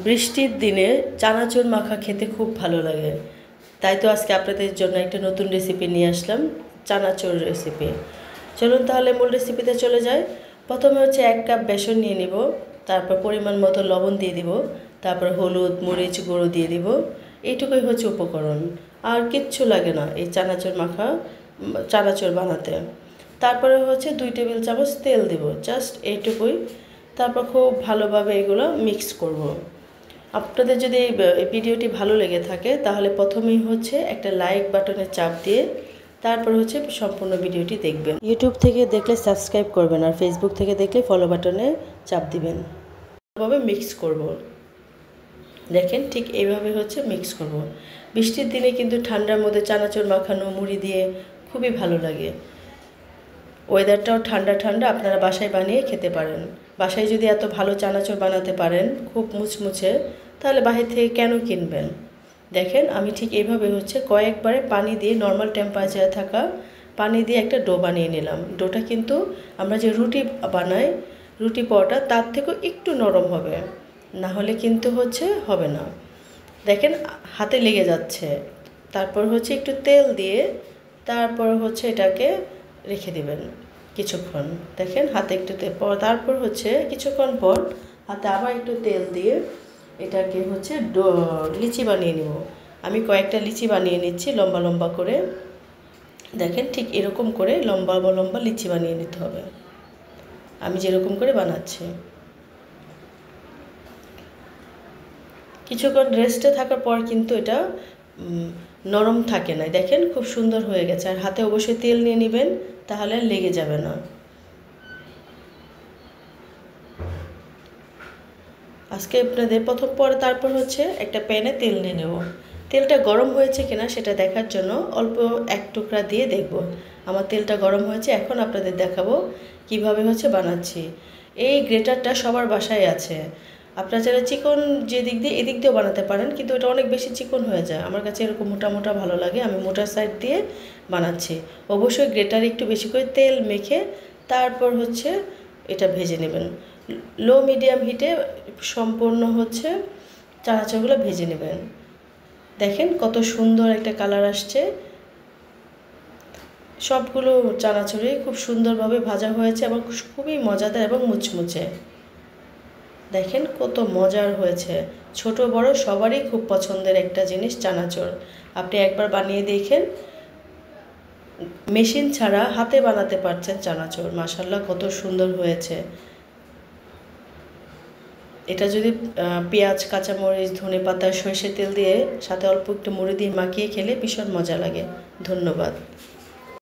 বৃষ্টির দিনে চানাচুর মাখা খেতে খুব ভালো লাগে। তাই তো আজকে আপনাদের জন্য একটা নতুন রেসিপি নিয়ে আসলাম, চানাচুর রেসিপি। চলুন তাহলে মূল রেসিপিতে চলে যাই। প্রথমে হচ্ছে 1 কাপ বেসন নিয়ে নিব, তারপর পরিমাণ মতো লবণ দিয়ে দিব, তারপর হলুদ মরিচ গুঁড়ো দিয়ে দিব। এইটুকুই হচ্ছে উপকরণ, আর কিচ্ছু লাগে না এই চানাচুর বানাতে। তারপরে হচ্ছে 2 টেবিল চামচ তেল দিব, জাস্ট এইটুকুই। তারপর খুব ভালোভাবে এগুলো মিক্স করব। আপনাদের যদি এই ভিডিওটি ভালো লেগে থাকে তাহলে প্রথমেই হচ্ছে একটা লাইক বাটনে চাপ দিয়ে তারপর হচ্ছে সম্পূর্ণ ভিডিওটি দেখবেন। ইউটিউব থেকে দেখলে সাবস্ক্রাইব করবেন, আর ফেসবুক থেকে দেখলে ফলো বাটনে চাপ দিবেন। ভালোভাবে মিক্স করব। দেখেন ঠিক এইভাবে হচ্ছে মিক্স করব। বৃষ্টির দিনে কিন্তু ঠান্ডার মধ্যে চানাচুর মাখানো মুড়ি দিয়ে খুবই ভালো লাগে। ওয়েদারটাও ঠান্ডা ঠান্ডা, আপনারা বাসায় বানিয়ে খেতে পারেন। বাসায় যদি এত ভালো চানাচুর বানাতে পারেন খুব মুচমুচে, তাহলে বাহির থেকে কেন কিনবেন। দেখেন আমি ঠিক এইভাবে হচ্ছে কয়েকবারে পানি দিয়ে নর্মাল টেম্পারেচারে থাকা পানি দিয়ে একটা ডো বানিয়ে নিলাম। ডোটা কিন্তু আমরা যে রুটি বানাই, রুটি পরোটা, তার থেকেও একটু নরম হবে, না হলে কিন্তু হচ্ছে হবে না। দেখেন হাতে লেগে যাচ্ছে। তারপর হচ্ছে একটু তেল দিয়ে তারপর হচ্ছে এটাকে রেখে দেবেন কিছুক্ষণ। দেখেন হাতে একটু তেল পর, তারপর হচ্ছে কিছুক্ষণ পর হাতে আবার একটু তেল দিয়ে এটাকে হচ্ছে লিচি বানিয়ে নেব। আমি কয়েকটা লিচি বানিয়ে নিচ্ছি লম্বা লম্বা করে। দেখেন ঠিক এরকম করে লম্বা লম্বা লিচি বানিয়ে নিতে হবে, আমি যেরকম করে বানাচ্ছি। কিছুক্ষণ রেস্টে থাকার পর কিন্তু এটা নরম থাকে না। দেখেন খুব সুন্দর হয়ে গেছে। আর হাতে অবশ্যই তেল নিয়ে নেবেন, তাহলে লেগে যাবে না। আজকে আপনাদের তারপর হচ্ছে একটা প্যানে তেল নিয়ে নেব। তেলটা গরম হয়েছে কিনা সেটা দেখার জন্য অল্প 1 টুকরা দিয়ে দেখব। আমার তেলটা গরম হয়েছে। এখন আপনাদের দেখাবো কিভাবে হচ্ছে বানাচ্ছি। এই গ্রেটারটা সবার বাসায় আছে। আপনারা যারা চিকন যে দিক দিয়ে এদিক দিয়েও বানাতে পারেন, কিন্তু এটা অনেক বেশি চিকন হয়ে যায়। আমার কাছে এরকম মোটা মোটা ভালো লাগে, আমি মোটা সাইড দিয়ে বানাচ্ছি। অবশ্যই গ্রেটারে একটু বেশি করে তেল মেখে তারপর হচ্ছে এটা ভেজে নেবেন। লো মিডিয়াম হিটে সম্পূর্ণ হচ্ছে চানাচুরগুলো ভেজে নেবেন। দেখেন কত সুন্দর একটা কালার আসছে। সবগুলো চানাচুরই খুব সুন্দরভাবে ভাজা হয়েছে এবং খুবই মজাদার এবং মুচমুচে। দেখেন কত মজার হয়েছে। ছোট বড় সবারই খুব পছন্দের একটা জিনিস চানাচুর। আপনি একবার বানিয়ে দেখেন, মেশিন ছাড়া হাতে বানাতে পারছেন চানাচুর। মাশাআল্লাহ কত সুন্দর হয়েছে। এটা যদি পেঁয়াজ কাঁচামরিচ ধনেপাতা সরষের তেল দিয়ে সাথে অল্প একটু মুড়ি দিয়ে মাখিয়ে খেলে ভীষণ মজা লাগে। ধন্যবাদ।